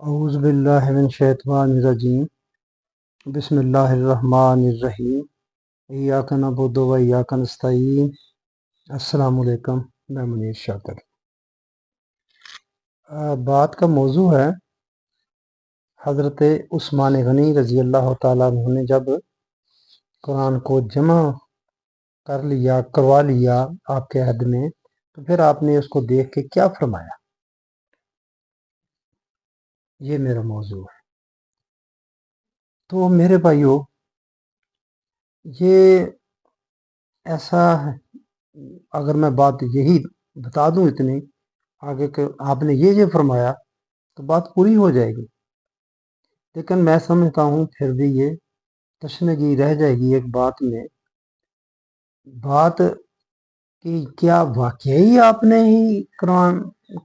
اعوذ باللہ من الشیطان الرجیم بسم اللہ الرحمن الرحیم ایاک نعبد و ایاک نستعین۔ السلام علیکم، میں منیر شاکر۔ بات کا موضوع ہے حضرت عثمان غنی رضی اللہ تعالیٰ عنہ نے جب قرآن کو جمع کروا لیا آپ کے عہد میں، تو پھر آپ نے اس کو دیکھ کے کیا فرمایا، یہ میرا موضوع ہے۔ تو میرے بھائیوں، یہ ایسا ہے، اگر میں بات یہی بتا دوں اتنی آگے کہ آپ نے یہ فرمایا تو بات پوری ہو جائے گی، لیکن میں سمجھتا ہوں پھر بھی یہ تشنگی رہ جائے گی ایک بات میں، بات کہ کیا واقعی آپ نے ہی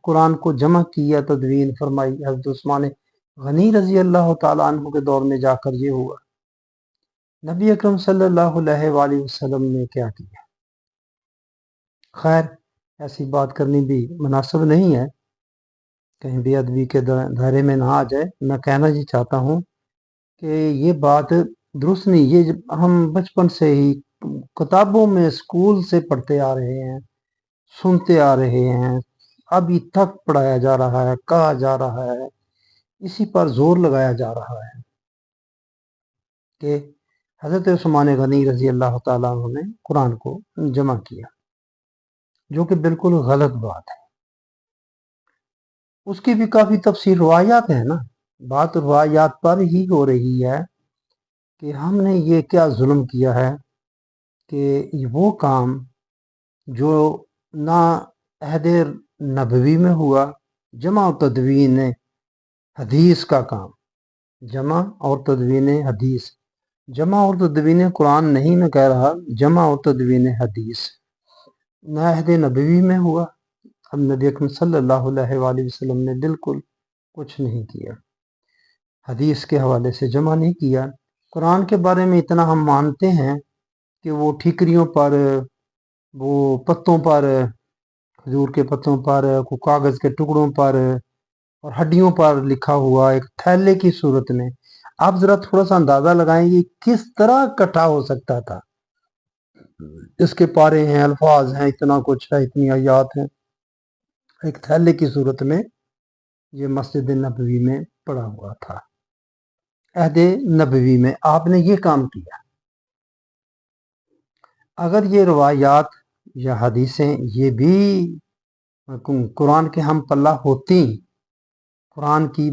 قرآن کو جمع کیا، تدوین فرمائی؟ حضرت عثمان غنی رضی اللہ تعالیٰ عنہ کے دور میں جا کر یہ ہوا؟ نبی اکرم صلی اللہ علیہ وآلہ وسلم نے کیا کیا؟ خیر، ایسی بات کرنی بھی مناسب نہیں ہے، کہیں بھی ادبی کے دائرے میں نہ آ جائے۔ میں کہنا یہ چاہتا ہوں کہ یہ بات درست نہیں، یہ ہم بچپن سے ہی کتابوں میں اسکول سے پڑھتے آ رہے ہیں، سنتے آ رہے ہیں، ابھی تک پڑھایا جا رہا ہے، کہا جا رہا ہے، اسی پر زور لگایا جا رہا ہے کہ حضرت عثمان غنی رضی اللہ تعالیٰ عنہ نے قرآن کو جمع کیا، جو کہ بالکل غلط بات ہے۔ اس کی بھی کافی تفسیر روایات ہیں نا، بات روایات پر ہی ہو رہی ہے کہ ہم نے یہ کیا ظلم کیا ہے کہ وہ کام جو نہ عہد نبوی میں ہوا، جمع و تدوین حدیث کا کام، جمع اور تدوین حدیث، جمع اور تدوین قرآن نہیں میں کہہ رہا، جمع اور تدوین حدیث نہ عہد نبوی میں ہوا، ہم نبی اکرم صلی اللہ علیہ وآلہ وسلم نے بالکل کچھ نہیں کیا، حدیث کے حوالے سے جمع نہیں کیا۔ قرآن کے بارے میں اتنا ہم مانتے ہیں کہ وہ ٹھیکریوں پر، وہ پتوں پر، کھجور کے پتوں پر، کاغذ کے ٹکڑوں پر اور ہڈیوں پر لکھا ہوا ایک تھیلے کی صورت میں۔ آپ ذرا تھوڑا سا اندازہ لگائیں گے کس طرح اکٹھا ہو سکتا تھا؟ اس کے پارے ہیں، الفاظ ہیں، اتنا کچھ ہے، اتنی آیات ہیں، ایک تھیلے کی صورت میں یہ مسجد نبوی میں پڑا ہوا تھا۔ عہد نبوی میں آپ نے یہ کام کیا۔ اگر یہ روایات یا حدیثیں یہ بھی قرآن کے ہم پلہ ہوتی، قرآن کی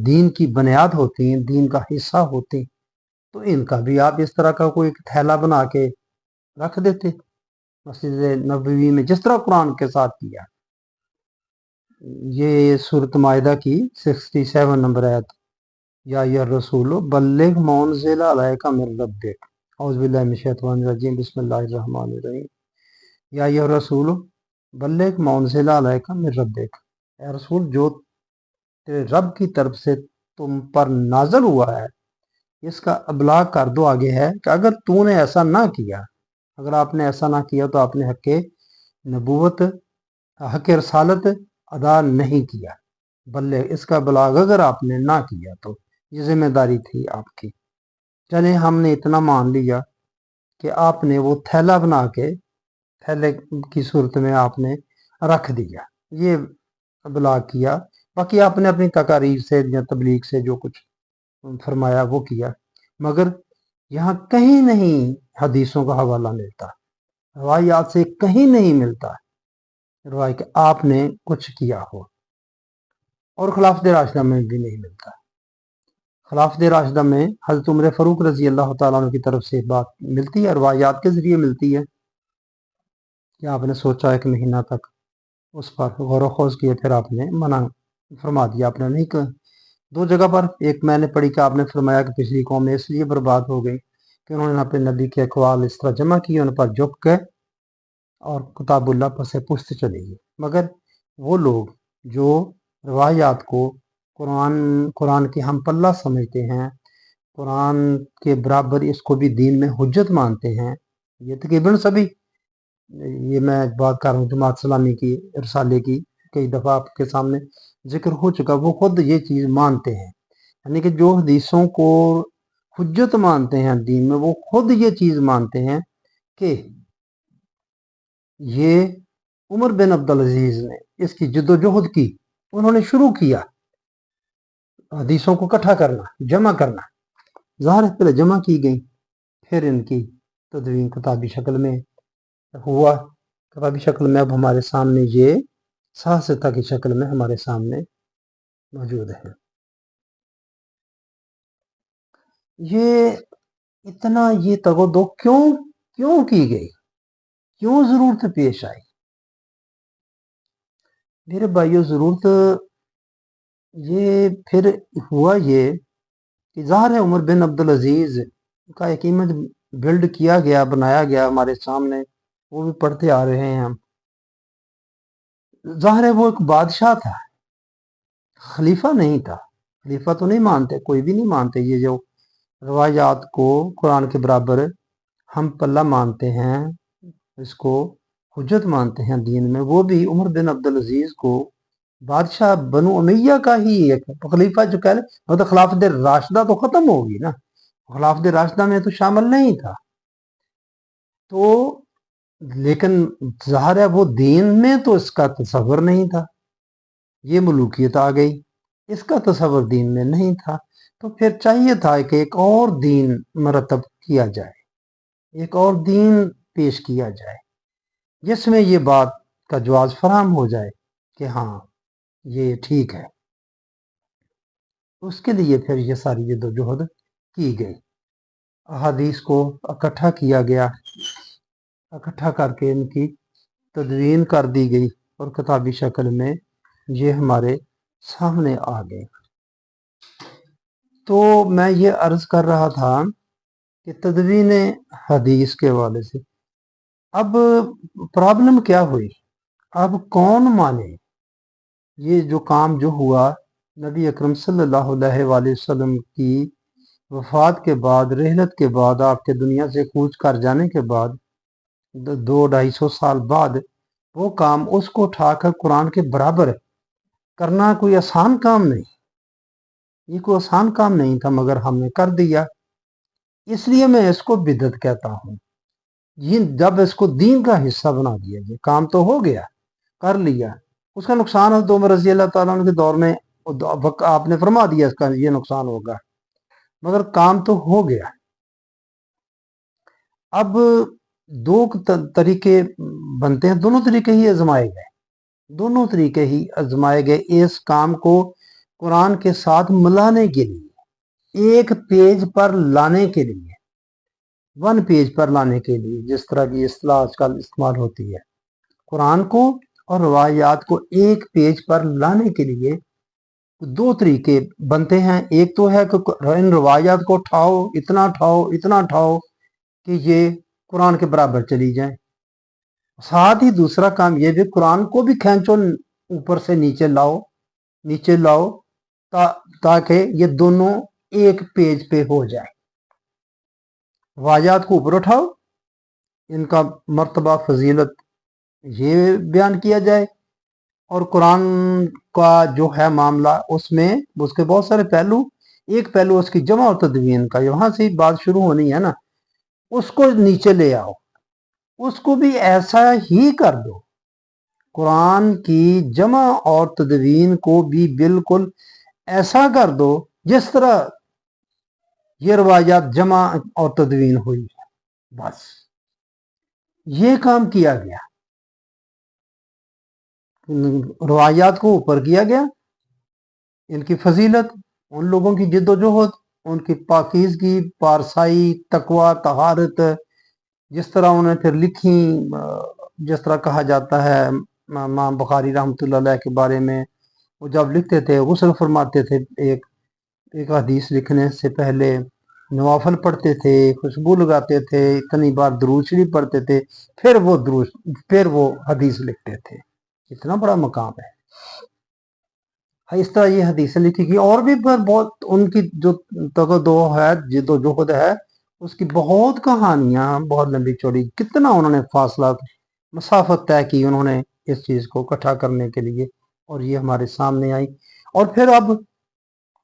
دین کی بنیاد ہوتی، دین کا حصہ ہوتی، تو ان کا بھی آپ اس طرح کا کوئی تھیلا بنا کے رکھ دیتے مسجد نبوی میں، جس طرح قرآن کے ساتھ کیا۔ یہ سورۃ مائدہ کی 67 نمبر آیت، یا الرسول بلغ ما انزل الیک من ربک، اعوذ باللہ من الشیطان الرجیم، بسم اللہ الرحمن الرحیم، یا الرسول بلغ ما انزل الیک من ربک، اے رسول جو تیرے رب کی طرف سے تم پر نازل ہوا ہے اس کا ابلاغ کر دو۔ آگے ہے کہ اگر تو نے ایسا نہ کیا، اگر آپ نے ایسا نہ کیا تو آپ نے حق نبوت، حق رسالت ادا نہیں کیا، بلے اس کا ابلاغ اگر آپ نے نہ کیا تو یہ ذمہ داری تھی آپ کی۔ چلیں ہم نے اتنا مان لیا کہ آپ نے وہ تھیلا بنا کے تھیلے کی صورت میں آپ نے رکھ دیا، یہ ابلاغ کیا، باقی آپ نے اپنی تقاریر سے یا تبلیغ سے جو کچھ فرمایا وہ کیا، مگر یہاں کہیں نہیں حدیثوں کا حوالہ ملتا، روایات سے کہیں نہیں ملتا روایت کہ آپ نے کچھ کیا ہو، اور خلافت راشدہ میں بھی نہیں ملتا۔ خلافت راشدہ میں حضرت عمر فاروق رضی اللہ تعالیٰ عنہ کی طرف سے بات ملتی ہے، روایات کے ذریعے ملتی ہے کہ آپ نے سوچا 1 مہینہ تک اس پر غور و خوض کیا، پھر آپ نے منع فرما دیا، آپ نے نہیں کہا۔ 2 جگہ پر، ایک میں نے پڑھی کہ آپ نے فرمایا کہ پچھلی قومیں اس لیے برباد ہو گئی کہ انہوں نے اپنے نبی کے اقوال اس طرح جمع کیے، ان پر جھک گئے اور کتاب اللہ پر سے پشت چلے گئے۔ مگر وہ لوگ جو روایات کو قرآن کے ہم پلہ سمجھتے ہیں، قرآن کے برابر اس کو بھی دین میں حجت مانتے ہیں، یہ تقریباً سبھی، یہ میں بات کر رہا ہوں جماعت اسلامی کی، رسالے کی، کئی دفعہ آپ کے سامنے जिक्र हो चुका, वो खुद ये चीज़ मानते हैं, यानी कि जो हदीसों को हुज्जत मानते हैं दीन में, वो खुद ये चीज़ मानते हैं कि ये उमर बिन अब्दुल अजीज ने इसकी जद्दोजहद की, उन्होंने शुरू किया हदीसों को इकट्ठा करना, जमा करना। ज़ाहिर है पहले जमा की गई, फिर इनकी तदवीन किताबी शक्ल में हुआ, किताबी शक्ल में अब हमारे सामने ये साहसिता की शक्ल में हमारे सामने मौजूद है। ये इतना ये तगदो क्यों क्यों की गई, क्यों ज़रूरत पेश आई? मेरे भाइयों, ज़रूरत ये फिर हुआ ये कि ज़ाहिर है उमर बिन अब्दुल अजीज़ का एक इमेज बिल्ड किया गया, बनाया गया हमारे सामने, वो भी पढ़ते आ रहे हैं हम। ज़ाहिर है वो एक बादशाह था, खलीफा नहीं था। खलीफा तो नहीं मानते, कोई भी नहीं मानते ये जो रवायात को कुरान के बराबर हम पल्ला मानते हैं, इसको हुज्जत मानते हैं दीन में। वो भी उमर बिन अब्दुल अजीज को बादशाह बनु उमैया का ही एक खलीफा जो कह ले, मतलब खिलाफत राशिदा तो खत्म होगी ना, खिलाफत राशिदा में तो शामिल नहीं था। तो लेकिन ज़ाहिर है वो दीन में तो इसका तसव्वुर नहीं था, ये मलूकियत आ गई, इसका तसव्वुर दीन में नहीं था। तो फिर चाहिए था कि एक और दीन मरतब किया जाए, एक और दीन पेश किया जाए जिसमें ये बात का जवाब फराहम हो जाए कि हाँ ये ठीक है। उसके लिए फिर ये सारी जद्दोजहद की गई, अहादीस को इकट्ठा किया गया, इकट्ठा करके इनकी तदवीन कर दी गई और किताबी शक्ल में ये हमारे सामने आ गए। तो मैं ये अर्ज कर रहा था कि तदवीन हदीस के हवाले से अब प्रॉब्लम क्या हुई, अब कौन माने? ये जो काम जो हुआ नबी अकरम सल्लल्लाहु अलैहि वसल्लम की वफ़ात के बाद, रहलत के बाद, आपके दुनिया से कूच कर जाने के बाद 200-250 साल बाद वो काम उसको उठाकर कुरान के बराबर करना कोई आसान काम नहीं, ये कोई आसान काम नहीं था, मगर हमने कर दिया। इसलिए मैं इसको बिदअत कहता हूँ। ये जब इसको दीन का हिस्सा बना दिया, ये काम तो हो गया, कर लिया, उसका नुकसान हो तो उमर रज़ी अल्लाह ताला अन्हु के दौर में आपने फरमा दिया इसका ये नुकसान होगा, मगर काम तो हो गया। अब दो तरीके बनते हैं, दोनों तरीके ही आजमाए गए, दोनों तरीके ही आजमाए गए इस काम को कुरान के साथ मिलाने के लिए, एक पेज पर लाने के लिए, वन पेज पर लाने के लिए, जिस तरह की इस्तेलाह आजकल इस्तेमाल होती है, कुरान को और रवायात को एक पेज पर लाने के लिए दो तरीके बनते हैं। एक तो है कि इन रवायात को उठाओ, इतना उठाओ, इतना उठाओ कि ये कुरान के बराबर चली जाए। साथ ही दूसरा काम ये भी, कुरान को भी खींचो, ऊपर से नीचे लाओ, नीचे लाओ, ताकि ये दोनों एक पेज पे हो जाए। रवायात को ऊपर उठाओ, इनका मर्तबा फजीलत ये बयान किया जाए, और कुरान का जो है मामला उसमें उसके बहुत सारे पहलू, एक पहलू उसकी जमा और तदवीन का, वहां से बात शुरू होनी है ना, उसको नीचे ले आओ, उसको भी ऐसा ही कर दो। कुरान की जमा और तदवीन को भी बिल्कुल ऐसा कर दो जिस तरह ये रवायात जमा और तदवीन हुई है, बस ये काम किया गया। रवायात को ऊपर किया गया, इनकी फजीलत, उन लोगों की जिद्दोजहद, उनकी पाकीज़गी, पारसाई, तकवा, तहारत, जिस तरह उन्हें फिर लिखी, जिस तरह कहा जाता है इमाम बुखारी रहमतुल्लाह अलैह के बारे में, वो जब लिखते थे गुस्ल फरमाते थे, एक हदीस लिखने से पहले नवाफल पढ़ते थे, खुशबू लगाते थे, इतनी बार दुरूद शरीफ पढ़ते थे, फिर वो हदीस लिखते थे। इतना बड़ा मकाम है। इस तरह ये हदीसें लिखी गई, और भी पर बहुत उनकी जो तगदो है, जिद्दोजहद है, उसकी बहुत कहानियां, बहुत लंबी चौड़ी, कितना उन्होंने फासला, मसाफत तय की उन्होंने इस चीज़ को इकट्ठा करने के लिए, اور یہ ہمارے سامنے آئی. اور پھر اب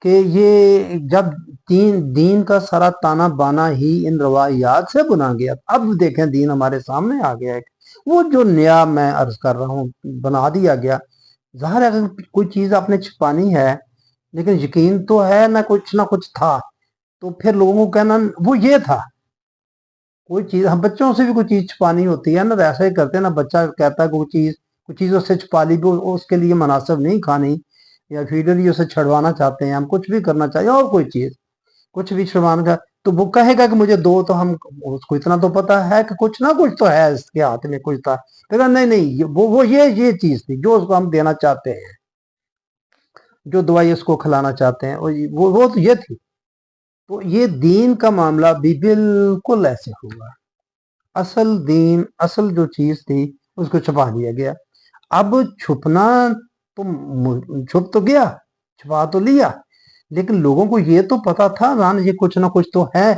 کہ یہ جب دین کا سارا تانا بانا ہی ان روایات سے بنا گیا، اب دیکھیں دین ہمارے سامنے آ گیا ہے. وہ جو نیا میں عرض کر رہا ہوں بنا دیا گیا. ظاہر ہے اگر کوئی چیز آپ نے چھپانی ہے لیکن یقین تو ہے نہ کچھ تھا، تو پھر لوگوں کو کہنا وہ یہ تھا. کوئی چیز ہم بچوں سے بھی کوئی چیز چھپانی ہوتی ہے نا، ویسا ہی کرتے ہیں نا. بچہ کہتا ہے کوئی چیز اس سے چھپا لی، اس کے لیے مناسب نہیں کھانی، یا فیڈر ہی اسے چھڑوانا چاہتے ہیں، ہم کچھ بھی کرنا چاہیے اور کوئی چیز کچھ بھی چھڑوانا چاہتے تو وہ کہے گا کہ مجھے دو، تو ہم اس کو اتنا تو پتا ہے کہ کچھ نہ کچھ تو ہے اس کے ہاتھ میں، کچھ تھا. کہا نہیں وہ یہ چیز تھی جو اس کو ہم دینا چاہتے ہیں، جو دوائی اس کو کھلانا چاہتے ہیں، وہ تو یہ تھی. تو یہ دین کا معاملہ بھی بالکل ایسے ہوا. اصل دین، اصل جو چیز تھی اس کو چھپا دیا گیا. اب چھپنا تو چھپ تو گیا، چھپا تو لیا، لیکن لوگوں کو یہ تو پتا تھا یہ کچھ نہ کچھ تو ہے،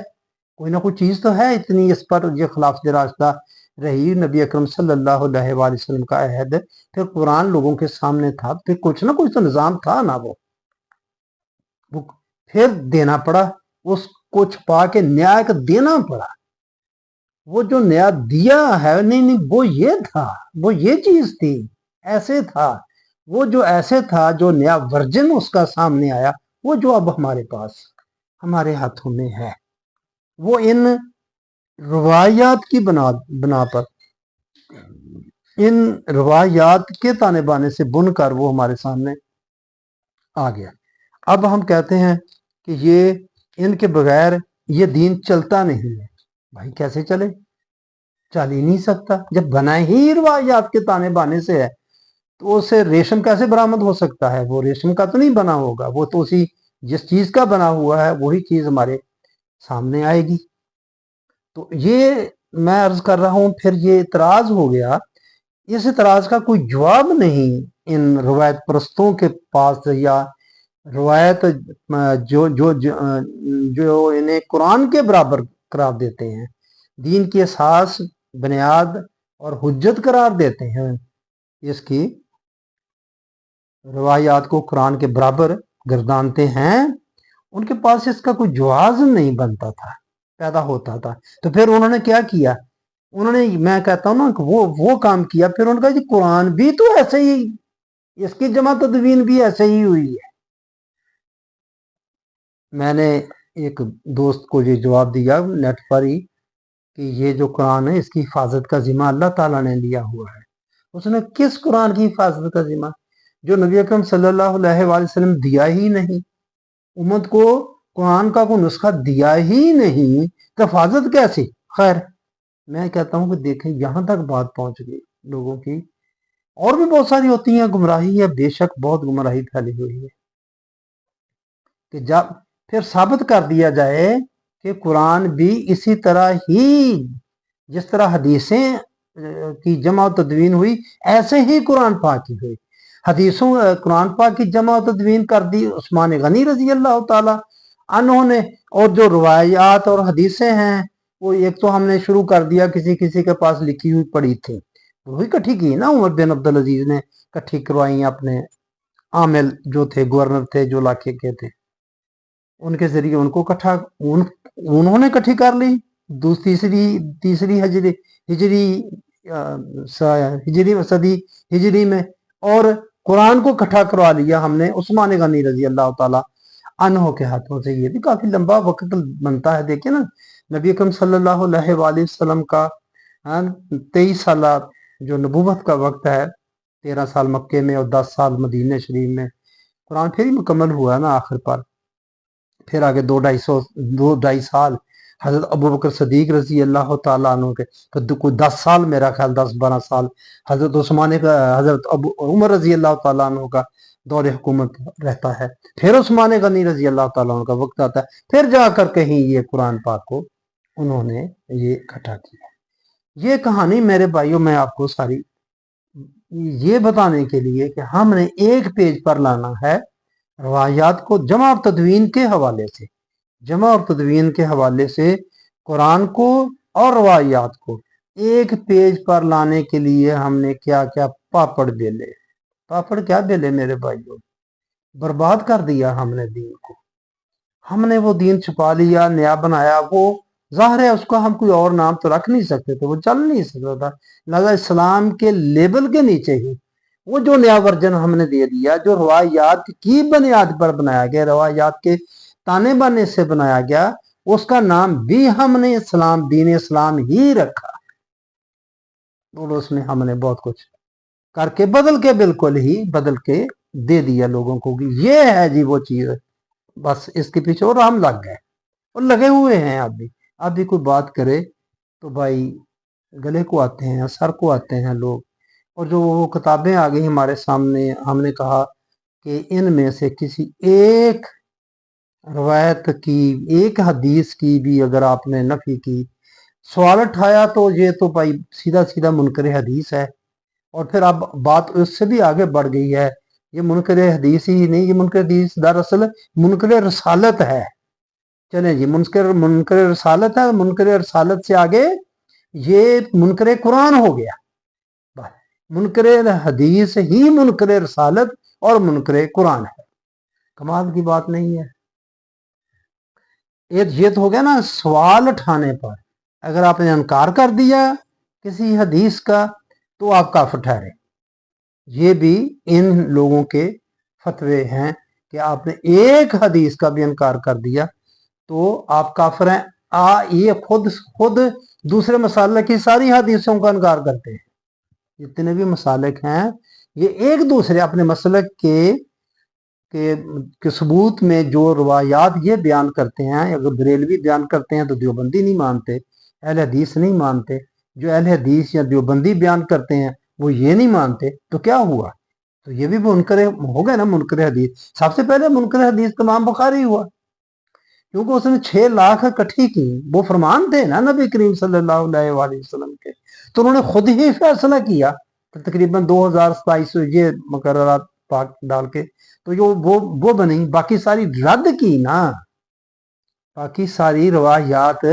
کوئی نہ کوئی چیز تو ہے اتنی اس پر یہ خلاف راستہ رہی. نبی اکرم صلی اللہ علیہ وآلہ وسلم کا عہد، پھر قرآن لوگوں کے سامنے تھا، پھر کچھ نہ کچھ تو نظام تھا نا. وہ پھر دینا پڑا، اس کو چھپا کے نیا ایک دینا پڑا. وہ جو نیا دیا ہے نہیں وہ یہ تھا، وہ یہ چیز تھی، ایسے تھا. وہ جو ایسے تھا، جو نیا ورژن اس کا سامنے آیا، وہ جو اب ہمارے پاس ہمارے ہاتھوں میں ہے، وہ ان روایات کی بنا پر، ان روایات کے تانے بانے سے بن کر وہ ہمارے سامنے آ گیا. اب ہم کہتے ہیں کہ یہ ان کے بغیر یہ دین چلتا نہیں ہے. بھائی کیسے چلے؟ چل ہی نہیں سکتا. جب بنا ہی روایات کے تانے بانے سے ہے تو اسے ریشم کیسے برآمد ہو سکتا ہے؟ وہ ریشم کا تو نہیں بنا ہوگا، وہ تو اسی جس چیز کا بنا ہوا ہے وہی چیز ہمارے سامنے آئے گی. تو یہ میں عرض کر رہا ہوں. پھر یہ اعتراض ہو گیا، اس اعتراض کا کوئی جواب نہیں ان روایت پرستوں کے پاس، یا روایت جو انہیں قرآن کے برابر قرار دیتے ہیں، دین کی اساس، بنیاد اور حجت قرار دیتے ہیں. اس کی روایات کو قرآن کے برابر گردانتے ہیں، ان کے پاس اس کا کوئی جواز نہیں بنتا تھا، پیدا ہوتا تھا. تو پھر انہوں نے کیا کیا؟ انہوں نے، میں کہتا ہوں نا کہ وہ کام کیا. پھر انہوں نے کہا جی قرآن بھی تو ایسے ہی، اس کی جمع تدوین بھی ایسے ہی ہوئی ہے. میں نے ایک دوست کو یہ جواب دیا نیٹ پر ہی کہ یہ جو قرآن ہے اس کی حفاظت کا ذمہ اللہ تعالیٰ نے لیا ہوا ہے. اس نے کس قرآن کی حفاظت کا ذمہ؟ جو نبی اکرم صلی اللہ علیہ وآلہ وسلم دیا ہی نہیں، امت کو قرآن کا کوئی نسخہ دیا ہی نہیں، تو حفاظت کیسی؟ خیر، میں کہتا ہوں کہ دیکھیں یہاں تک بات پہنچ گئی لوگوں کی. اور بھی بہت ساری ہوتی ہیں گمراہی ہے، بے شک بہت گمراہی پھیلی ہوئی ہے. کہ جب پھر ثابت کر دیا جائے کہ قرآن بھی اسی طرح ہی، جس طرح حدیثیں کی جمع و تدوین ہوئی، ایسے ہی قرآن پاک کی ہوئی. حدیثوں قرآن پاک کی جمع و تدوین کر دی عثمان غنی رضی اللہ تعالی عنہ نے. اور جو روایات اور حدیثیں ہیں وہ ایک تو ہم نے شروع کر دیا، کسی کے پاس لکھی ہوئی پڑی تھی، وہی کٹھی کی نا عمر بن عبدالعزیز نے کٹھی کروائی. اپنے عامل جو تھے، گورنر تھے جو علاقے کے تھے، ان کے ذریعے ان کو انہوں نے کٹھی کر لی. تیسری صدی ہجری میں، اور قرآن کو اکٹھا کروا لیا ہم نے عثمان غنی رضی اللہ تعالی عنہ کے ہاتھوں سے. یہ بھی کافی لمبا وقت بنتا ہے. دیکھیں نا، نبی اکرم صلی اللہ علیہ وآلہ وسلم کا 23 سالہ جو نبوت کا وقت ہے، 13 سال مکے میں اور 10 سال مدینہ شریف میں، قرآن پھر ہی مکمل ہوا ہے نا آخر پر. پھر آگے 2-2.5 سال حضرت ابوبکر صدیق رضی اللہ تعالیٰ عنہ کے، تو کوئی 10 سال، میرا خیال 10-12 سال حضرت حضرت عمر رضی اللہ تعالیٰ عنہ کا دور حکومت رہتا ہے. پھر عثمان غنی رضی اللہ تعالیٰ عنہ کا وقت آتا ہے. پھر جا کر کہیں یہ قرآن پاک کو انہوں نے یہ اکٹھا کیا. یہ کہانی میرے بھائیوں میں آپ کو ساری یہ بتانے کے لیے کہ ہم نے ایک پیج پر لانا ہے روایات کو جمع اور تدوین کے حوالے سے قرآن کو اور روایات کو ایک پیج پر لانے کے لیے ہم نے کیا کیا پاپڑ بیلے. पापड़ क्या बेले मेरे भाइयों, बर्बाद कर दिया हमने दीन को। हमने वो दीन छुपा लिया, नया बनाया। वो जाहिर है उसका हम कोई और नाम तो रख नहीं सकते थे, वो चल नहीं सकता था। लिहाजा इस्लाम के लेबल के नीचे ही वो जो नया वर्जन हमने दे दिया, जो रवायात की बुनियाद पर बनाया गया, रवायात के ताने बाने से बनाया गया, उसका नाम भी हमने इस्लाम, दीन इस्लाम ही रखा। और उसमें हमने बहुत कुछ करके बदल के, बिल्कुल ही बदल के दे दिया लोगों को कि ये है जी वो चीज। बस इसके पीछे और हम लग गए और लगे हुए हैं। अब भी कोई बात करे तो भाई गले को आते हैं, सर को आते हैं लोग। और जो वो किताबें आ गई हमारे सामने, हमने कहा कि इनमें से किसी एक रवायत की, एक हदीस की भी अगर आपने नफी की, सवाल उठाया, तो ये तो भाई सीधा सीधा मुनकर हदीस है। और फिर अब बात उससे भी आगे बढ़ गई है। ये मुनकर हदीस ही नहीं, ये मुनकर हदीस दरअसल मुनकर रसालत है। चले जी, मुनकर मुनकर रसालत है। मुनकर रसालत से आगे ये मुनकर कुरान हो गया। मुनकर हदीस ही मुनकर रसालत और मुनकर कुरान है। कमाल की बात नहीं है? ये तो हो गया ना सवाल उठाने पर। अगर आपने इनकार कर दिया किसी हदीस का तो आप काफिर ठहरे। ये भी इन लोगों के फतवे हैं कि आपने एक हदीस का भी इनकार कर दिया तो आप काफिर हैं। ये खुद दूसरे मसाले की सारी हदीसों का इनकार करते हैं। जितने भी मसालिक हैं ये एक दूसरे अपने मसलक के सबूत में जो रवायात ये बयान करते हैं। अगर बरेलवी बयान करते हैं तो देवबंदी नहीं मानते, अहले हदीस नहीं मानते। जो अहले हदीस या देवबंदी बयान करते हैं वो ये नहीं मानते। तो क्या हुआ? तो ये भी मुनकर हो गए ना, मुनकर हदीस। सबसे पहले मुनकर हदीस इमाम बुखारी हुआ, क्योंकि उसने 6 लाख इकट्ठी की। वो फरमान थे ना नबी करीम सल्लल्लाहु अलैहि वसल्लम के, तो उन्होंने खुद ही फैसला किया तो तकरीबन 2027 ये मुकर्ररात पाक डाल के तो जो वो बनी। बाकी सारी रद्द की ना, बाकी सारी रवायात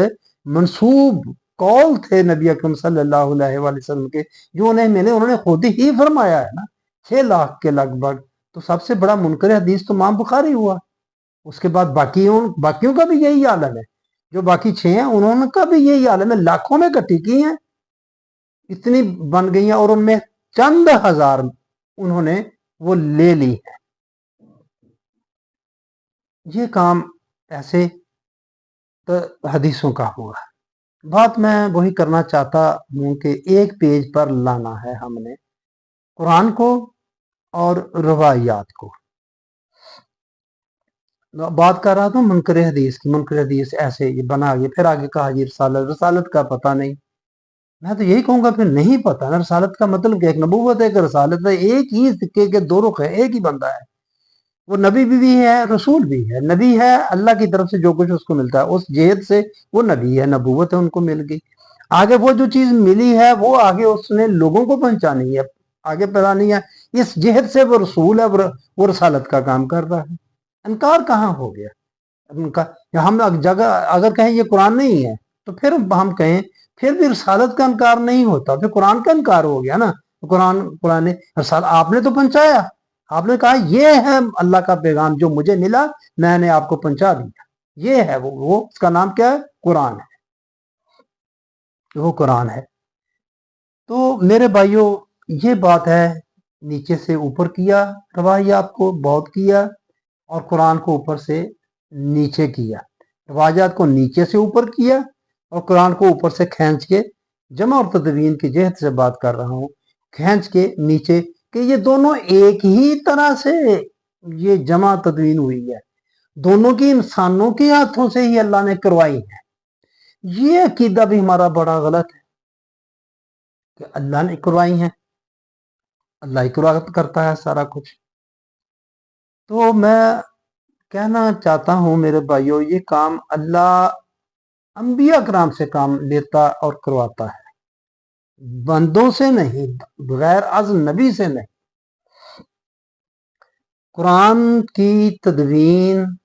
मंसूब कौल थे नबी अकरम सल्लल्लाहु अलैहि वसल्लम के, जो उन्हें मिले उन्होंने खुद ही फरमाया है ना, 6 लाख के लगभग। तो सबसे बड़ा मुनकर हदीस तो इमाम बुखारी हुआ। उसके बाद बाकियों का भी यही आलम है। जो बाकी 6 हैं उन्होंने का भी यही आलम है। लाखों में इकट्ठी की हैं, इतनी बन गई हैं, और उनमें चंद हजार उन्होंने वो ले ली है। ये काम ऐसे तो हदीसों का हुआ। बात मैं वही करना चाहता हूं कि एक पेज पर लाना है हमने कुरान को और रवायात को। बात कर रहा था मुनकर हदीस की। मुनकर हदीस ऐसे ये बना गया, फिर आगे कहा जी रसालत। रसालत का पता नहीं। मैं तो यही कहूंगा फिर नहीं पता ना। रसालत का मतलब क्या? एक नबूवत है, एक रसालत है। एक ही सिक्के के दो रुख है, एक ही बंदा है। वो नबी भी है, रसूल भी है। नबी है अल्लाह की तरफ से जो कुछ उसको मिलता है उस जेहद से वो नबी है, नबूवत है, उनको मिल गई। आगे वो जो चीज मिली है वो आगे उसने लोगों को पहुंचानी है, आगे फैलानी है। इस जेहद से वो रसूल है, वो रसालत का काम कर रहा है। इनकार कहाँ हो गया उनका? हम जगह अगर कहें ये कुरान नहीं है तो फिर हम कहें फिर भी रसालत का इनकार नहीं होता, फिर कुरान का इनकार हो गया ना। कुरान रसाल आपने तो पहुंचाया। आपने कहा ये है अल्लाह का पैगाम जो मुझे मिला, मैंने आपको पहुंचा दिया। ये है वो उसका नाम क्या है? कुरान है। वो कुरान है। तो मेरे भाइयों ये बात है, नीचे से ऊपर किया, रवायात को बहुत किया और कुरान को ऊपर से नीचे किया। रवायात को नीचे से ऊपर किया और कुरान को ऊपर से खींच के, जमा और तदवीन की जेहद से बात कर रहा हूँ, खींच के नीचे, कि ये दोनों एक ही तरह से ये जमा तदवीन हुई है। दोनों की इंसानों के हाथों से ही अल्लाह ने करवाई है। ये अकीदा भी हमारा बड़ा गलत है कि अल्लाह ने करवाई है, अल्लाह ही करता है सारा कुछ। तो मैं कहना चाहता हूं मेरे भाइयों, ये काम अल्लाह अंबिया कराम से काम लेता और करवाता है, बंदों से नहीं, बगैर अज नबी से नहीं। कुरान की तदवीन,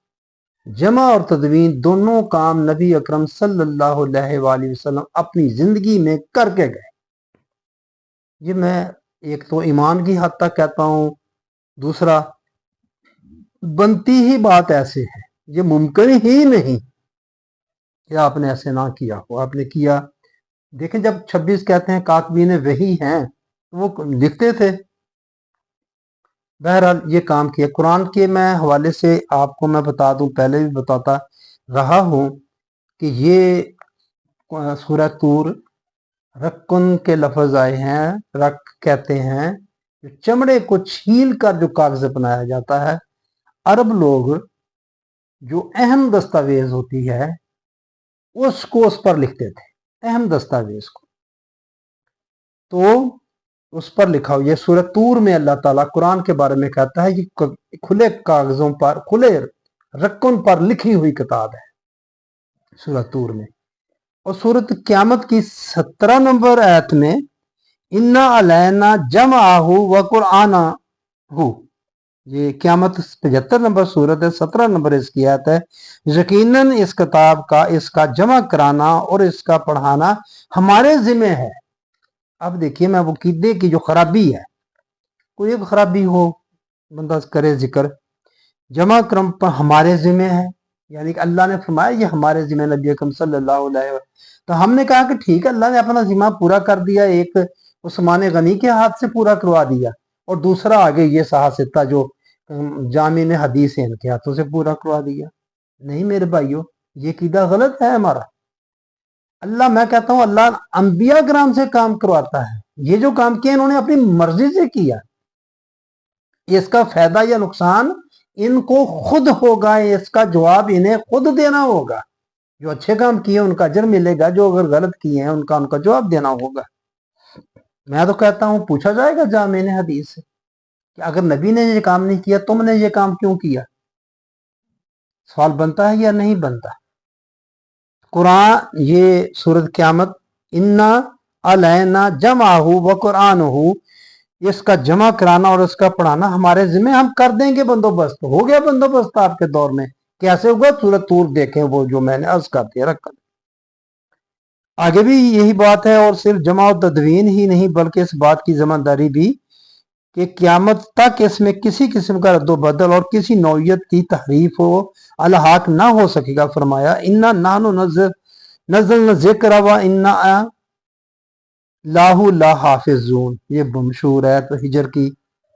जमा और तदवीन दोनों काम नबी अकरम सल्लल्लाहु अलैहि वसल्लम अपनी जिंदगी में करके गए। ये मैं एक तो ईमान की हद तक कहता हूँ दूसरा, बनती ही बात ऐसे है, ये मुमकिन ही नहीं कि आपने ऐसे ना किया हो, आपने किया। देखें, जब 26 कहते हैं कातबीन वही हैं, तो वो लिखते थे। बहरहाल ये काम किया। कुरान के मैं हवाले से आपको मैं बता दूं, पहले भी बताता रहा हूं कि ये सूरह तूर रक्कुन के लफ्ज आए हैं। रक कहते हैं जो चमड़े को छील कर जो कागज बनाया जाता है। अरब लोग जो अहम दस्तावेज होती है उसको उस पर लिखते थे, अहम दस्तावेज को। तो उस पर लिखा हो, ये सूरह तूर में अल्लाह ताला कुरान के बारे में कहता है कि खुले कागजों पर, खुले रक्कुन पर लिखी हुई किताब है, सूरह तूर में। और सूरत क़यामत की 17 नंबर आयत में इन्ना अलैना जमअहु व कुरआना हु, ये क़यामत 75 नंबर सूरत है, 17 नंबर इसकी आयत है। यकीनन इस किताब का, इसका जमा कराना और इसका पढ़ाना हमारे जिम्मे है। अब देखिए, मैं वो कीदे की जो खराबी है, कोई एक खराबी हो बंदा करे जिक्र, जमा क्रम पर हमारे जिम्मे है, यानी कि अल्लाह ने फरमाया ये हमारे जिम्मे नबी अकरम सल्लल्लाहु अलैहि वसल्लम। तो हमने कहा कि ठीक है, अल्लाह ने अपना जिम्मा पूरा कर दिया, एक उस्मान गनी के हाथ से पूरा करवा दिया, और दूसरा आगे ये साहसिता जो जामिन हदीस है इनके हाथों से पूरा करवा दिया। नहीं मेरे भाइयों, ये कीदा गलत है हमारा। अल्लाह, मैं कहता हूं अल्लाह अंबिया कराम से काम करवाता है। ये जो काम किया इन्होंने अपनी मर्जी से किया, इसका फायदा या नुकसान इनको खुद होगा, इसका जवाब इन्हें खुद देना होगा। जो अच्छे काम किए उनका अजर मिलेगा, जो अगर गलत किए हैं उनका जवाब देना होगा। मैं तो कहता हूं पूछा जाएगा जामिन हदीस से कि अगर नबी ने ये काम नहीं किया, तुमने ये काम क्यों किया? सवाल बनता है या नहीं बनता? कुरान, ये सूरत क़यामत, इन्ना अलैना जमअहु व कुरआनहु, इसका जमा कराना और इसका पढ़ाना हमारे जिम्मे, हम कर देंगे बंदोबस्त। हो गया बंदोबस्त आपके दौर में। कैसे होगा? सूरत तूर देखें, वो जो मैंने अर्ज कर दिया रखा। आगे भी यही बात है, और सिर्फ जमा और तदवीन ही नहीं बल्कि इस बात की जिम्मेदारी भी कि क़यामत तक इसमें किसी किस्म का रद्दोबदल और किसी नौयत की तहरीफ हो अलहाक ना हो सकेगा। फरमाया इन्ना नानु नज़लना ज़िक्र व इन्ना लाहू ला हाफिजून, ये मशहूर है तो हिजर की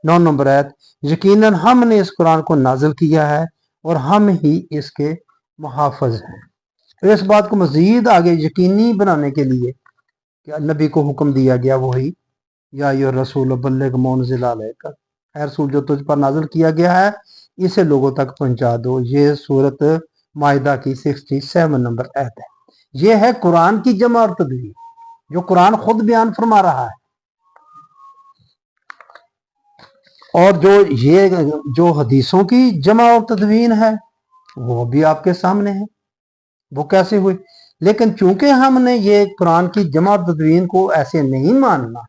9 नंबर आयत। यकीनन हमने इस कुरान को नाजिल किया है और हम ही इसके मुहाफ़िज हैं। तो इस बात को मजीद आगे यकीनी बनाने के लिए कि नबी को हुक्म दिया गया वही, या यो रसूल बल्लिग मा उनज़िला अलैका, है रसूल जो तुझ पर नाजिल किया गया है इसे लोगों तक पहुंचा दो। ये सूरत माइदा की 67 नंबर आयत है। ये है कुरान की जमा और तदवीर, जो कुरान खुद बयान फरमा रहा है। और जो ये जो हदीसों की जमा और तदवीन है वो भी आपके सामने है, वो कैसे हुई। लेकिन चूंकि हमने ये कुरान की जमा और तदवीन को ऐसे नहीं मानना,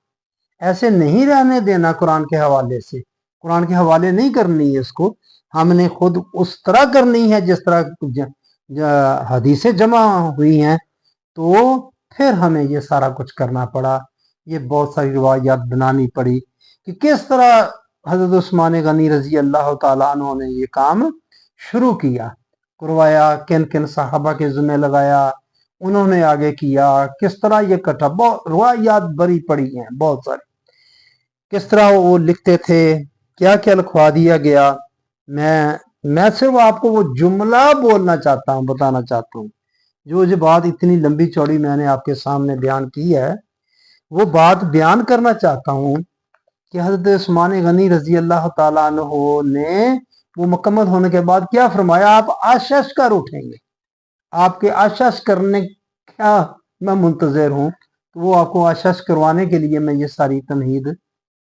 ऐसे नहीं रहने देना, कुरान के हवाले से, कुरान के हवाले नहीं करनी है इसको, हमने खुद उस तरह करनी है जिस तरह हदीसें जमा हुई हैं। तो फिर हमें ये सारा कुछ करना पड़ा, ये बहुत सारी रिवायात बनानी पड़ी कि किस तरह हजरत उस्मान गनी रजी अल्लाह ताला अन्हु ने ये काम शुरू किया, करवाया, किन किन साहबा के ज़िम्मे लगाया, उन्होंने आगे किया, किस तरह ये कटा। बहुत रिवायात बड़ी पड़ी हैं, बहुत सारी, किस तरह वो लिखते थे, क्या क्या लिखवा दिया गया। मैं सिर्फ आपको वो जुमला बोलना चाहता हूँ, बताना चाहता हूँ। जो बात इतनी लंबी चौड़ी मैंने आपके सामने बयान की है, वो बात बयान करना चाहता हूँ कि हजरत उस्मान गनी रजी अल्लाह ताला अन्हु ने वो मुकम्मल होने के बाद क्या फरमाया, आप आशश कर उठेंगे, आपके आशश करने क्या मैं मुंतजर हूँ। तो वो आपको आशश करवाने के लिए मैं ये सारी तमहीद,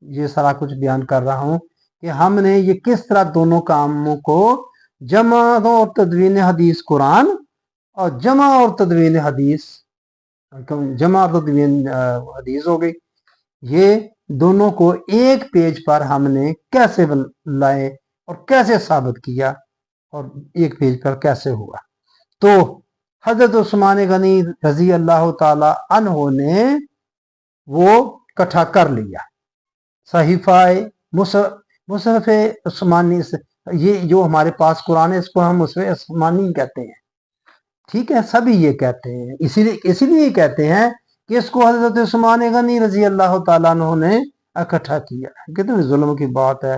ये सारा कुछ बयान कर रहा हूँ कि हमने ये किस तरह दोनों कामों को, जमा और तदवीन हदीस कुरान और जमा और तदवीन हदीस, जमा और तदवीन हदीस हो गई, ये दोनों को एक पेज पर हमने कैसे लाए और कैसे साबित किया और एक पेज पर कैसे हुआ। तो हजरत उस्मान गनी रजी अल्लाह ताला अन्हु ने वो इकट्ठा कर लिया, सहीफा मुसहफ उस्मानी से, ये जो हमारे पास कुरान है इसको हम मुसहफ उस्मानी कहते हैं, ठीक है, सभी ये कहते हैं, इसीलिए कहते हैं कि इसको हजरत उस्मान गनी रजी अल्लाह ताला अन्हु ने इकट्ठा किया। कितने जुल्म की बात है,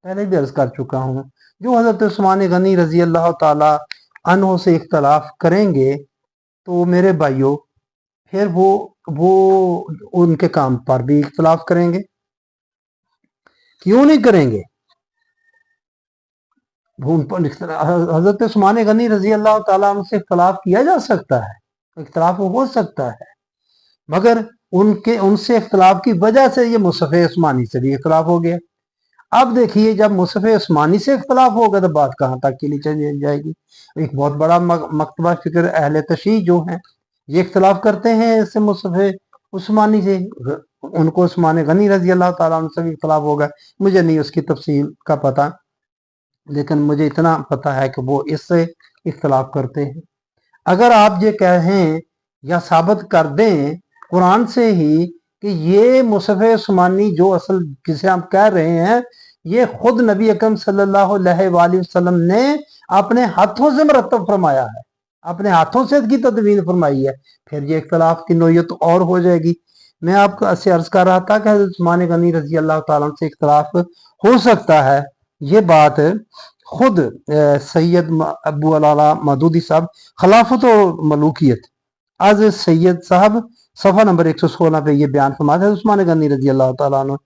पहले भी अर्ज कर चुका हूँ। जो हजरत उस्मान गनी रजी अल्लाह ताला अन्हु से इख्तलाफ करेंगे तो मेरे भाइयों फिर वो उनके काम पर भी इख्तलाफ करेंगे, क्यों नहीं करेंगे? उन पर हजरत उस्मान गनी रजी अल्लाह ताला अन्हु से इख्तलाफ किया जा सकता है, इख्तलाफ हो सकता है, मगर उनसे इख्तलाफ की वजह से ये मुसहफ उस्मानी से भी इख्तलाफ हो गया। अब देखिए जब मुसहफ उस्मानी से इख्तलाफ होगा तो बात कहाँ तक के लिए चली जाएगी। एक बहुत बड़ा मकतबा फिक्र अहले तशरीह जो है ये इख्तलाफ करते हैं इससे मुसहफ उस्मानी से, उनको उस्मान गनी रजी अल्लाह ताला अन्हु से भी इख्तलाफ होगा। मुझे नहीं उसकी तफसील का पता, लेकिन मुझे इतना पता है कि वो इससे इख्तलाफ करते हैं। अगर आप ये कहें या साबित कर दें कुरान से ही कि ये मुसहफ उस्मानी जो असल जिसे हम कह रहे हैं ये खुद नबी अकरम सल्लल्लाहु अलैहि वसल्लम ने अपने हाथों से मरतब फरमाया है, अपने हाथों से इसकी तदवीन फरमाई है, फिर ये इख्तलाफ की नोयत और हो जाएगी। मैं आपको से अर्ज कर रहा था कि हज़रत उस्मान गनी रजी अल्लाह ताला से इख्तलाफ हो सकता है। ये बात खुद सैयद अबू अला मदूदी साहब खिलाफत और मलूकियत आज सैयद साहब सफ़ा नंबर 116 पे ये बयान फरमाते हैं उस्मान गनी रजी अल्लाह ताला अन्हु।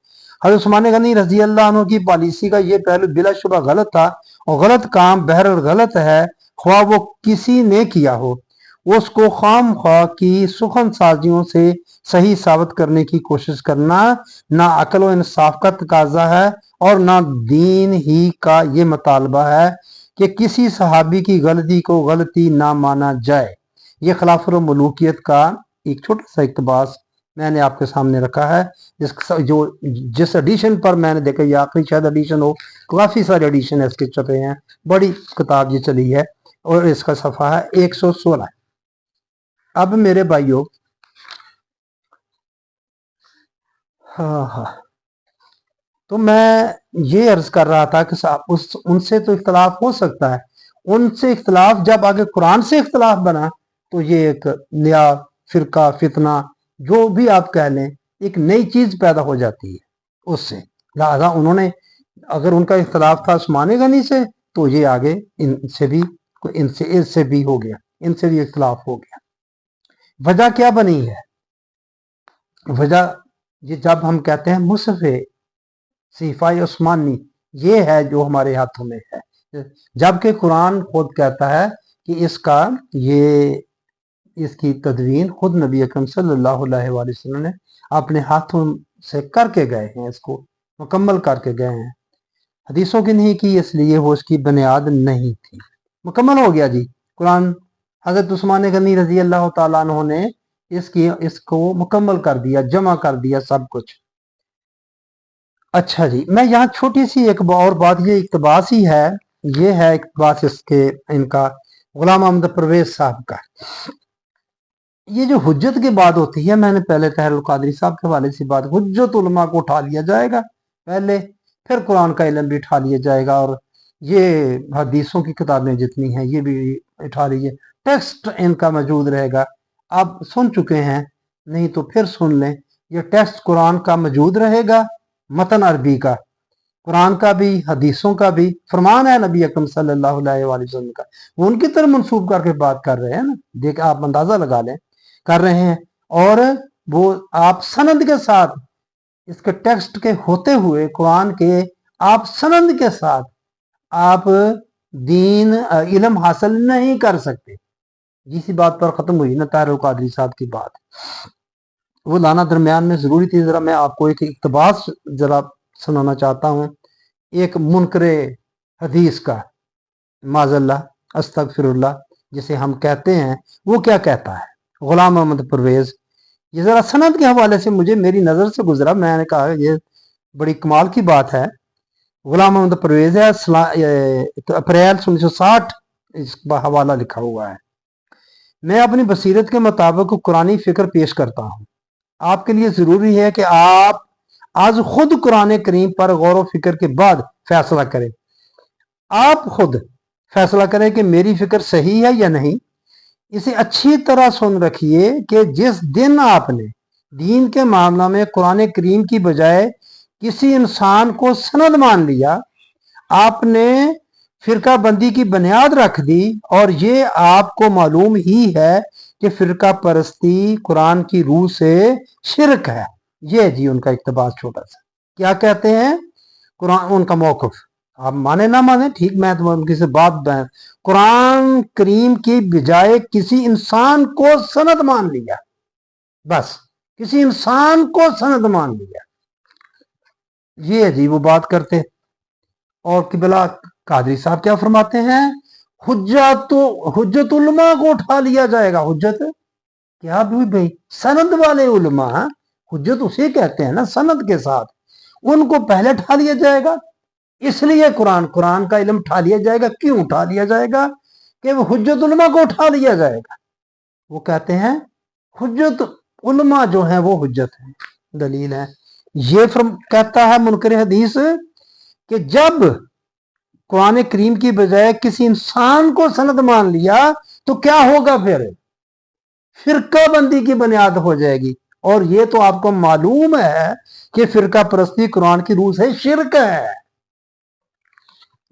हज़रत उस्मान गनी रजी अल्लाह अन्हु की पॉलिसी का ये पहलू बिलाशुबा गलत था, और गलत काम बहरहाल गलत है, ख्वाह वो किसी ने किया हो, उसको खाम ख्वाह की सुखन साजियों से सही साबित करने की कोशिश करना ना अकल व इंसाफ का तकाजा है और ना दीन ही का ये मुतालबा है कि किसी सहाबी की गलती को गलती ना माना जाए। ये खिलाफत मलूकियत का एक छोटा सा इक़्तिबास मैंने आपके सामने रखा है, जिस एडिशन पर मैंने देखा, ये आखिरी शायद एडिशन हो, काफ़ी सारे एडिशन है इसके छपे हैं, बड़ी किताब ये चली है, और इसका सफ़ा है 116। अब मेरे भाइयों हाँ, तो मैं ये अर्ज कर रहा था कि उनसे तो इख्तलाफ हो सकता है, उनसे इख्तलाफ जब आगे कुरान से इख्तलाफ बना तो ये एक नया फिरका फितना जो भी आप कह लें एक नई चीज पैदा हो जाती है उससे। लिहाजा उन्होंने अगर उनका इख्तलाफ था उस्मान गनी से तो ये आगे इससे भी हो गया, इनसे भी इख्तलाफ हो गया। वजह क्या बनी है? वजह ये जब हम कहते हैं मुसहफ सीफाई उस्मानी ये है जो हमारे हाथों में है, जबकि कुरान खुद कहता है कि इसकी तदवीन खुद नबी अकरम सल्लल्लाहु अलैहि वसल्लम ने अपने हाथों से करके गए हैं, इसको मुकम्मल करके गए हैं। हदीसों की नहीं की इसलिए वो उसकी बुनियाद नहीं थी, मुकम्मल हो गया जी। कुरान हजरत उस्मान गनी रजी अल्लाह ताला अन्हु ने इसको मुकम्मल कर दिया, जमा कर दिया सब कुछ। अच्छा जी, मैं यहाँ छोटी सी एक और बात, ये इक़्तिबास ही है, ये है इक़्तिबास इनका गुलाम अहमद परवेज साहब का। ये जो हुज्जत की बात होती है, मैंने पहले तहरुल कादरी साहब के हवाले से बात, हुज्जत उलमा को उठा लिया जाएगा पहले, फिर कुरान का इल्म भी उठा लिया जाएगा, और ये हदीसों की किताबें जितनी हैं ये भी उठा लीजिए, टेक्स्ट इनका मौजूद रहेगा। आप सुन चुके हैं, नहीं तो फिर सुन लें, ये टेक्स्ट कुरान का मौजूद रहेगा, मतन अरबी का, कुरान का भी हदीसों का भी, फरमान है नबी अकरम सल्लल्लाहु अलैहि वसल्लम का, वो उनकी तरफ मंसूब करके बात कर रहे हैं ना, देख आप अंदाजा लगा लें, कर रहे हैं। और वो आप सनद के साथ, इसके टेक्स्ट के होते हुए कुरान के आप सनद के साथ आप दीन इल्म हासिल नहीं कर सकते। जिसी बात पर खत्म हुई ना तहरुल कादरी साहब की बात, वो लाना दरमियान में जरूरी थी। जरा मैं आपको एक इक़्तिबास जरा सुनाना चाहता हूँ, एक मुनकरे हदीस का, माज़ल्लाह अस्तगफिरुल्लाह जिसे हम कहते हैं, वो क्या कहता है। गुलाम अहमद परवेज, ये जरा सनद के हवाले से मुझे मेरी नज़र से गुजरा, मैंने कहा ये बड़ी कमाल की बात है। गुलाम अहमद परवेज है, अप्रैल 1960 इसका हवाला लिखा हुआ है। मैं अपनी बसीरत के मुताबिक कुरानी फिक्र पेश करता हूँ, आपके लिए ज़रूरी है कि आप आज खुद कुरान करीम पर गौर व फिक्र के बाद फैसला करें। आप खुद फैसला करें कि मेरी फिक्र सही है या नहीं। इसे अच्छी तरह सुन रखिए कि जिस दिन आपने दीन के मामला में कुरान करीम की बजाय किसी इंसान को सनद मान लिया, आपने फिरका बंदी की बुनियाद रख दी, और ये आपको मालूम ही है कि फिरका परस्ती कुरान की रूह से शिरक है। ये जी उनका इक्तबास छोटा सा। क्या कहते हैं कुरान, उनका मौक़िफ़, आप माने ना माने ठीक, मैं तो उनकी से बात कुरान करीम की बजाय किसी इंसान को सनद मान लिया, बस किसी इंसान को सनद मान लिया, ये जी वो बात करते। और किबला कादरी साहब क्या फरमाते हैं, हुज्जत उलमा को उठा लिया जाएगा। हुज्जत क्या भी भाई, सनद वाले उलमा, हुज्जत उसे कहते हैं ना सनद के साथ, उनको पहले उठा लिया जाएगा। इसलिए कुरान का इल्म उठा लिया जाएगा। क्यों उठा लिया जाएगा? कि वो हुज्जत उलमा को उठा लिया जाएगा। वो कहते हैं हुज्जत उलमा जो है वो हुज्जत है, दलील है। ये कहता है मुनकर हदीस कि जब कुरान करीम की बजाय किसी इंसान को सनद मान लिया तो क्या होगा, फिर फिरका बंदी की बुनियाद हो जाएगी। और ये तो आपको मालूम है कि फिरका परस्ती कुरान की रूह से शिरक है।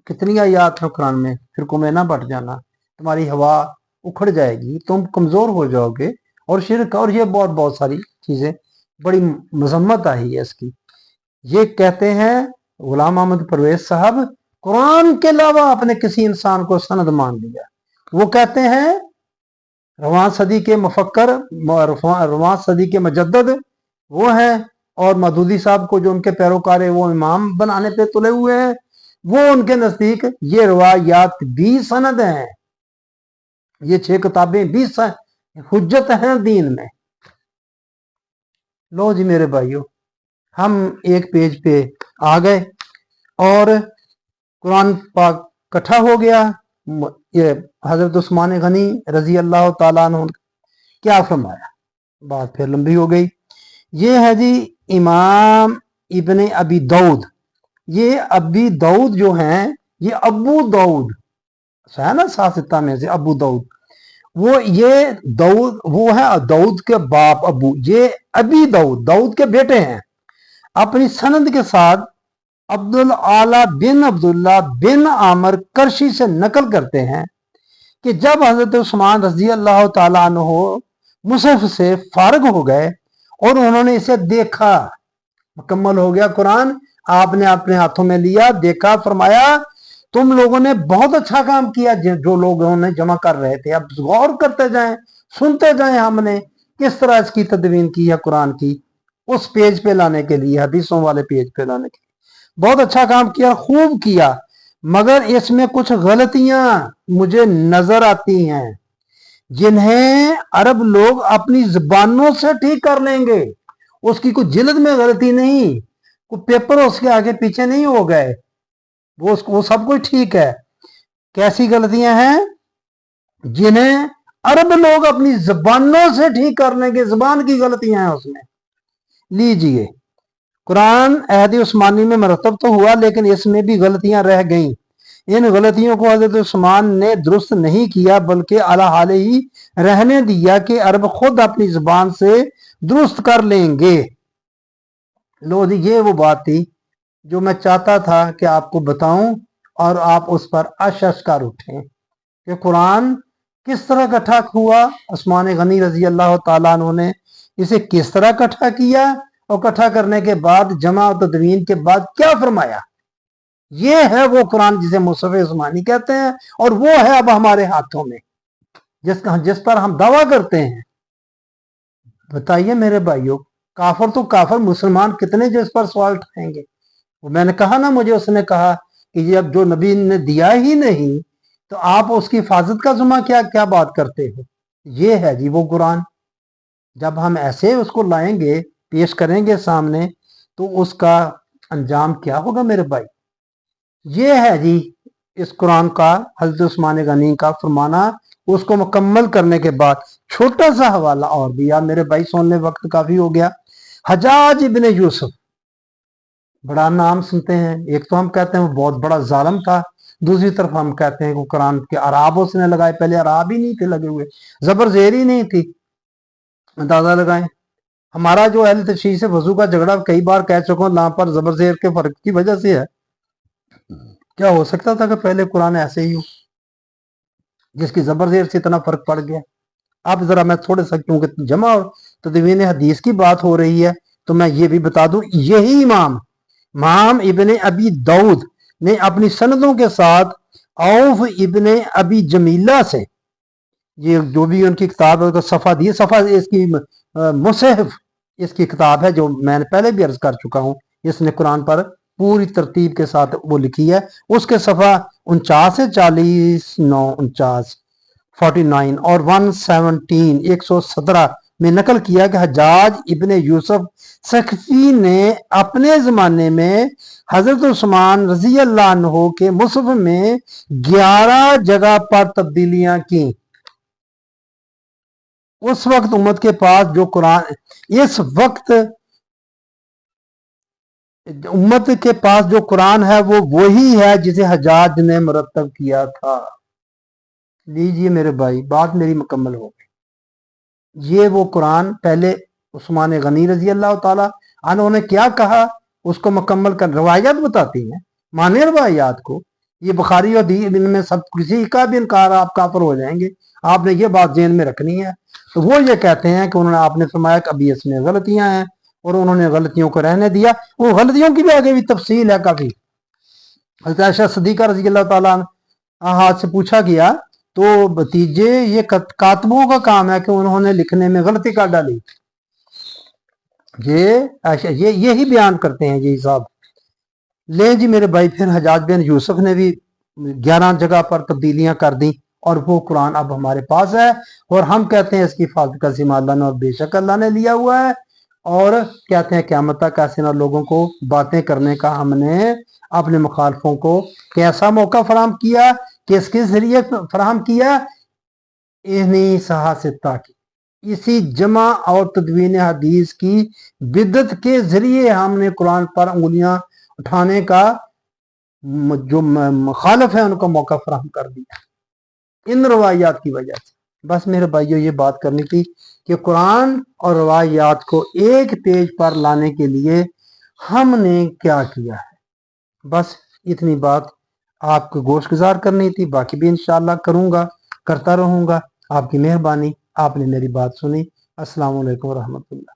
कितनी आयत है कुरान में, फिरकों में ना बट जाना, तुम्हारी हवा उखड़ जाएगी, तुम कमजोर हो जाओगे, और शिरक, और ये बहुत सारी चीजें, बड़ी मजम्मत आई है इसकी। ये कहते हैं गुलाम अहमद परवेज साहब, कुरान के अलावा आपने किसी इंसान को सनद मान लिया। वो कहते हैं रवां सदी के मुफक्कर, रवां सदी के मुजद्दद वो हैं, और मदूदी साहब को जो उनके पैरोकार है वो इमाम बनाने पे तुले हुए हैं। वो उनके नजदीक ये रवायात भी सनद हैं, ये 6 किताबें भी हुज्जत हैं दीन में। लो जी मेरे भाइयों, हम एक पेज पे आ गए और कुरान पाक इकट्ठा हो गया। ये हजरत उस्मान गनी रजी अल्लाह ताला अन्हु क्या फरमाया, बात फिर लंबी हो गई। ये है जी इमाम इब्ने अबी दाऊद। ये अबी दाऊद जो हैं, ये अबू दाऊद है ना, सासिता में से अबू दाऊद, वो ये दाऊद वो है दाऊद के बाप अबू, ये अबी दाऊद दाऊद के बेटे हैं। अपनी सनद के साथ अब्दुल आला बिन अब्दुल्ला बिन आमर करशी से नकल करते हैं कि जब हजरत उस्मान रजी अल्लाह ताला अन्हु मुसहफ से फारग हो गए और उन्होंने इसे देखा, मुकम्मल हो गया कुरान, आपने अपने हाथों में लिया, देखा, फरमाया तुम लोगों ने बहुत अच्छा काम किया। जो लोगों ने जमा कर रहे थे, अब गौर करते जाएं, सुनते जाएं हमने किस तरह इसकी तदवीन की है कुरान की, उस पेज पे लाने के लिए, हदीसों वाले पेज पे लाने के लिए। बहुत अच्छा काम किया, खूब किया, मगर इसमें कुछ गलतियां मुझे नजर आती हैं जिन्हें अरब लोग अपनी जुबानों से ठीक कर लेंगे। उसकी कोई जिल्द में गलती नहीं, कोई पेपर उसके आगे पीछे नहीं हो गए, वो सब कुछ ठीक है। कैसी गलतियां हैं जिन्हें अरब लोग अपनी जुबानों से ठीक कर लेंगे, जुबान की गलतियां हैं उसमें। लीजिए, कुरान अहद उस्मानी में मरतब तो हुआ, लेकिन इसमें भी गलतियां रह गईं। इन गलतियों को हजरत उस्मान ने दुरुस्त नहीं किया, बल्कि अला हाल ही रहने दिया कि अरब खुद अपनी जुबान से दुरुस्त कर लेंगे। लो जी, ये वो बात थी जो मैं चाहता था कि आपको बताऊं और आप उस पर अशस्कार उठें कि कुरान किस तरह इकट्ठा हुआ। उस्मान गनी रजी अल्लाह ताला अन्हु ने इसे किस तरह इकट्ठा किया, और इकट्ठा करने के बाद जमा और तदवीन के बाद क्या फरमाया। ये है वो कुरान जिसे मुसहफ उस्मानी कहते हैं, और वो है अब हमारे हाथों में, जिस पर हम दावा करते हैं। बताइए मेरे भाइयों, काफर तो काफर, मुसलमान कितने जिस पर सवाल उठाएंगे। वो मैंने कहा ना, मुझे उसने कहा कि जब जो नबी ने दिया ही नहीं तो आप उसकी हिफाजत का जुम्मा क्या क्या बात करते हो। ये है जी वो कुरान। जब हम ऐसे उसको लाएंगे, पेश करेंगे सामने, तो उसका अंजाम क्या होगा मेरे भाई। ये है जी इस कुरान का हजरत उस्मान गनी का फरमाना। उसको मुकम्मल करने के बाद छोटा सा हवाला और दिया मेरे भाई, सुनने वक्त काफी हो गया। हजाज इब्ने यूसुफ बड़ा नाम सुनते हैं। एक तो हम कहते हैं वो बहुत बड़ा जालिम था, दूसरी तरफ हम कहते हैं कि कुरान के अराब उसने लगाए। पहले अराब ही नहीं थे लगे हुए, जबर जेर ही नहीं थी। अंदाजा लगाएं। हमारा जो अहले तशरीह से वजू का झगड़ा कई बार कह चुका हूं, पर जबर जेर के फर्क की वजह से है। क्या हो सकता था कि पहले कुरान ऐसे ही हो, जिसकी जबर जेर से इतना फर्क पड़ गया। अब जरा मैं थोड़ा सा, क्योंकि जमा और तदवीन हदीस की बात हो रही है, तो मैं ये भी बता दूं, यही इमाम इब्ने अबी दाऊद ने अपनी सनदों के साथ औफ इब्ने अबी जमीला से, ये जो भी उनकी किताब है तो सफ़ा दी, सफ़ा इसकी मुसहफ इसकी किताब है, जो मैंने पहले भी अर्ज कर चुका हूँ। इसने कुरान पर पूरी तरतीब के साथ वो लिखी है। उसके सफ़ा 49 से 40, 9, 49, 49 और 117, 117 में नकल किया कि हज्जाज इब्ने यूसुफ सखफी ने अपने जमाने में हजरत उस्मान रजी अल्लाह अन्हु के मुसहफ में 11 जगह पर तब्दीलियां की। उस वक्त उम्मत के पास जो कुरान, इस वक्त उम्मत के पास जो कुरान है वो वही है जिसे हज्जाज ने मुरतब किया था। लीजिए मेरे भाई, बात मेरी मुकम्मल हो गई। ये वो कुरान पहले उस्मान गनी रजी अल्लाह ताला अन्हु ने क्या कहा उसको मुकम्मल कर, रवायात बताती हैं, माने रवायात को। ये बुखारी और दीन में सब किसी का भी इनकार, आप काफिर हो जाएंगे। आपने ये बात जेल में रखनी है। तो वो ये कहते हैं कि उन्होंने, आपने फरमाया कि अभी इसमें गलतियां हैं और उन्होंने गलतियों को रहने दिया। वो गलतियों की भी आगे भी तफसील है काफी। हज़रत आयशा सिद्दीक़ा रज़ी अल्लाह ताला हाथ से पूछा गया तो भतीजे, ये कातबों का काम है कि उन्होंने लिखने में गलती कर डाली। ये यही बयान करते हैं ये साहब। ले जी मेरे भाई, फिर हज्जाज बिन यूसुफ ने भी 11 जगह पर तब्दीलियां कर दी और वो कुरान अब हमारे पास है। और हम कहते हैं इसकी हिफाजत का जिम्मा अल्लाह ने, और बेशक अल्लाह ने लिया हुआ है। और कहते हैं क़यामत तक ऐसे ना लोगों को बातें करने का हमने अपने मुखालफों को कैसा मौका फराहम किया, किसके जरिए फराहम किया, इन्हीं सहासिता की, इसी जमा और तदवीन हदीस की बिदत के जरिए हमने कुरान पर उंगलियां उठाने का जो मुखालफ है उनको मौका फराहम कर दिया इन रवायात की वजह से। बस मेरे भाइयों, ये बात करनी थी कि कुरान और रवायात को एक पेज पर लाने के लिए हमने क्या किया है। बस इतनी बात आपको गोश गुजार करनी थी। बाकी भी इंशाअल्लाह करूँगा, करता रहूँगा। आपकी मेहरबानी, आपने मेरी बात सुनी। अस्सलाम वालेकुम रहमतुल्लाह।